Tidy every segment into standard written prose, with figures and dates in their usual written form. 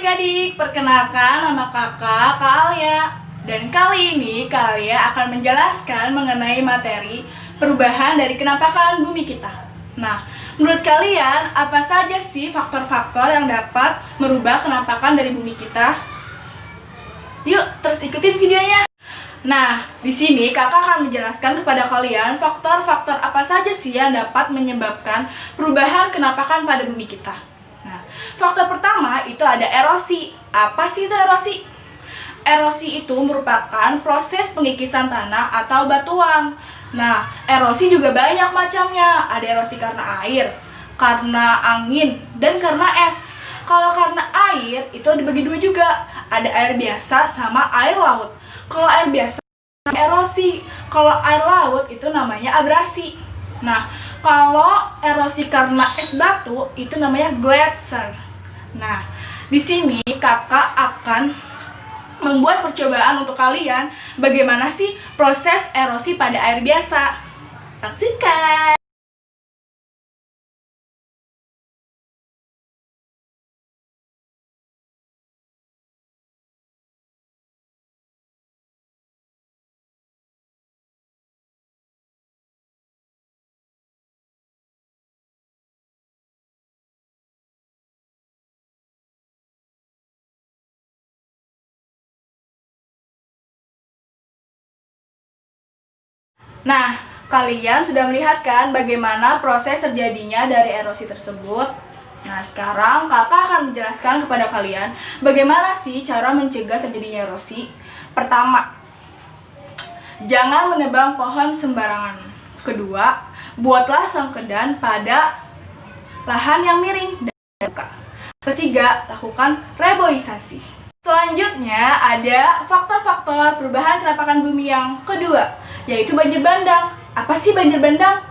adik-adik, perkenalkan nama kakak Kak Alia. Dan kali ini Kak Alia akan menjelaskan mengenai materi perubahan dari kenampakan bumi kita. Nah, menurut kalian apa saja sih faktor-faktor yang dapat merubah kenampakan dari bumi kita? Yuk, terus ikutin videonya. Nah, di sini kakak akan menjelaskan kepada kalian faktor-faktor apa saja sih yang dapat menyebabkan perubahan kenampakan pada bumi kita. Nah, faktor pertama itu ada erosi. Apa sih itu erosi? Erosi itu merupakan proses pengikisan tanah atau batuan. Nah, erosi juga banyak macamnya. Ada erosi karena air, karena angin, dan karena es. Kalau karena air, itu dibagi dua juga. Ada air biasa sama air laut. Kalau air biasa erosi, kalau air laut itu namanya abrasi. Nah, kalau erosi karena es batu itu namanya gletser. Nah, di sini kakak akan membuat percobaan untuk kalian bagaimana sih proses erosi pada air biasa. Saksikan. Nah, kalian sudah melihat kan bagaimana proses terjadinya dari erosi tersebut? Nah, sekarang kakak akan menjelaskan kepada kalian bagaimana sih cara mencegah terjadinya erosi. Pertama, jangan menebang pohon sembarangan. Kedua, buatlah sengkedan pada lahan yang miring dan terbuka. Ketiga, lakukan reboisasi. Selanjutnya ada faktor-faktor perubahan kenampakan bumi yang kedua, yaitu banjir bandang. Apa sih banjir bandang?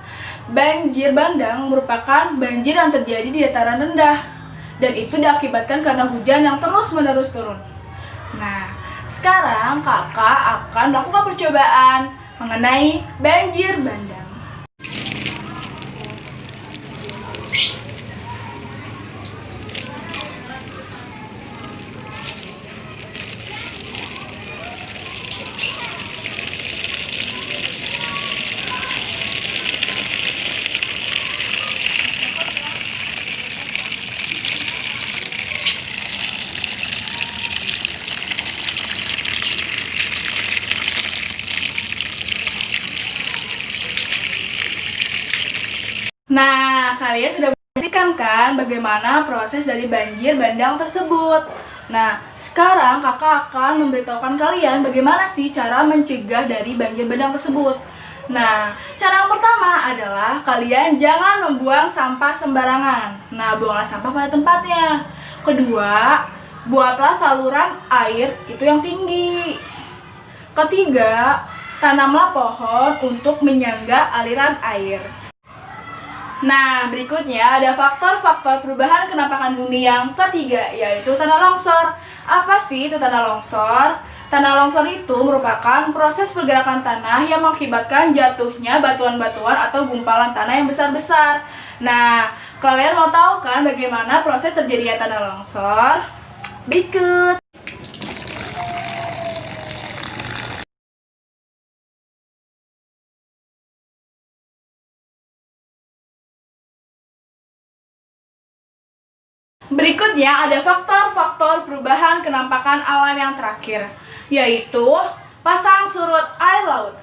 Banjir bandang merupakan banjir yang terjadi di dataran rendah, dan itu diakibatkan karena hujan yang terus-menerus turun. Nah, sekarang kakak akan melakukan percobaan mengenai banjir bandang. Nah, kalian sudah menyaksikan kan bagaimana proses dari banjir bandang tersebut. Nah, sekarang kakak akan memberitahukan kalian bagaimana sih cara mencegah dari banjir bandang tersebut. Nah, cara yang pertama adalah kalian jangan membuang sampah sembarangan. Nah, buanglah sampah pada tempatnya. Kedua, buatlah saluran air itu yang tinggi. Ketiga, tanamlah pohon untuk menyangga aliran air. Nah, berikutnya ada faktor-faktor perubahan kenampakan bumi yang ketiga, yaitu tanah longsor. Apa sih itu tanah longsor? Tanah longsor itu merupakan proses pergerakan tanah yang mengakibatkan jatuhnya batuan-batuan atau gumpalan tanah yang besar-besar. Nah, kalian mau tahu kan bagaimana proses terjadinya tanah longsor? Berikut. Berikutnya ada faktor-faktor perubahan kenampakan alam yang terakhir, yaitu pasang surut air laut.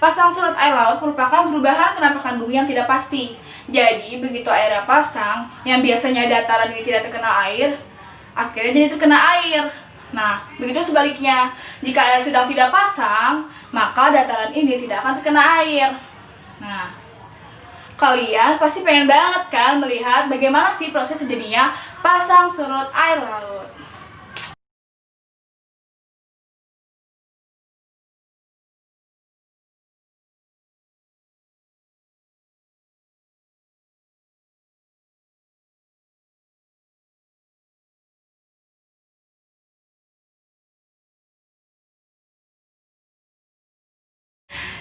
Pasang surut air laut merupakan perubahan kenampakan bumi yang tidak pasti. Jadi, begitu airnya pasang, yang biasanya dataran ini tidak terkena air, akhirnya jadi terkena air. Nah, begitu sebaliknya, jika air sedang tidak pasang, maka dataran ini tidak akan terkena air. Nah, kalian pasti pengen banget kan melihat bagaimana sih proses terjadinya pasang surut air laut.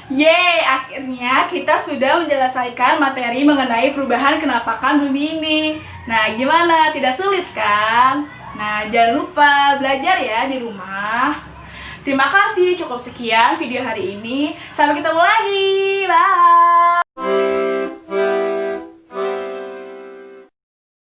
Yeay, akhirnya kita sudah menyelesaikan materi mengenai perubahan kenampakan bumi ini. Nah, gimana? Tidak sulit kan? Nah, jangan lupa belajar ya di rumah. Terima kasih, cukup sekian video hari ini. Sampai ketemu lagi. Bye.